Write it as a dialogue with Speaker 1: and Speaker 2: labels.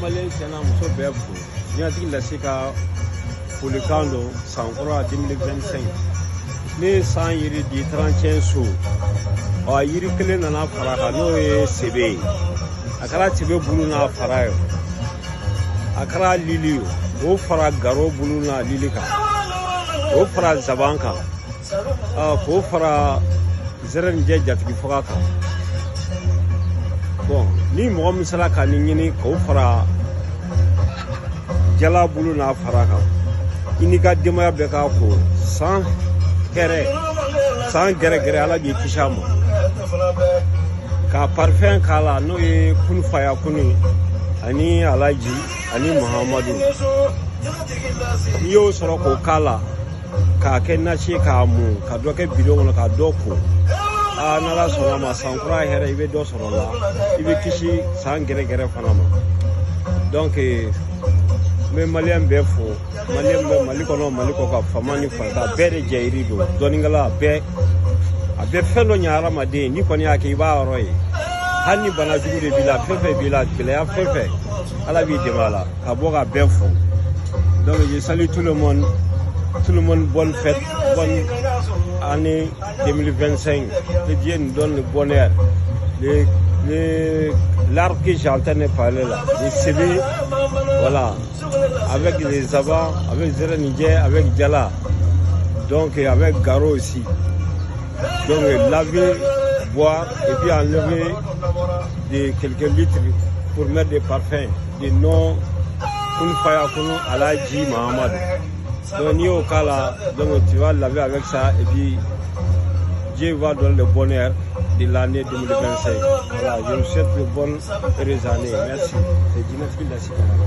Speaker 1: Malien Sénat Muso Berfo, Niati la Sika pour le Kando, Sankora 2025. Ne 100 yiri di 35 so. O yiri kelen na fara no e sebe. Akara tibe bulu na fara yo. Akara liliyo. O fara garo bulu na lilika. O fara zabanka. Ko fara zeren je jatigi fogaka. Bon, ni mo misala ka ni nyini ko fara jala bulu na fara ka. Inika demaya be ka ko sans gere ala bi kishamo ka parfum kala no e kun faya kuni ani alaji ani muhammadu yo soro ko kala ka kenna shi ka mu ka doke bido no ka doko na la soro ma sankura here ibe do soro la ibe kishi sans gere fanama donc me malien be fo malien be maliko no maliko ka famani fa ka bere jairi do doningala be abe felo nyaara made ni koni ake ba roy hani bana jugude bila fefe bila ya fefe ala bi de mala ka boga be fo donc je salue tout le monde bonne fête bonne année 2025 que Dieu nous donne le bonheur l'arbre que j'ai entendu parler là, les CV, voilà, avec les abats, avec Zera Niger, avec Djala, donc avec Garo aussi. Donc laver, boire et puis enlever quelques litres pour mettre des parfums, des noms, Alaji Mahamad. Donc ni au cas là, donc tu vas laver avec ça et puis Dieu va donner le bonheur de l'année 2025. Voilà, je vous souhaite de bonnes heureuses années. Merci. C'est Dina Fila Sikana.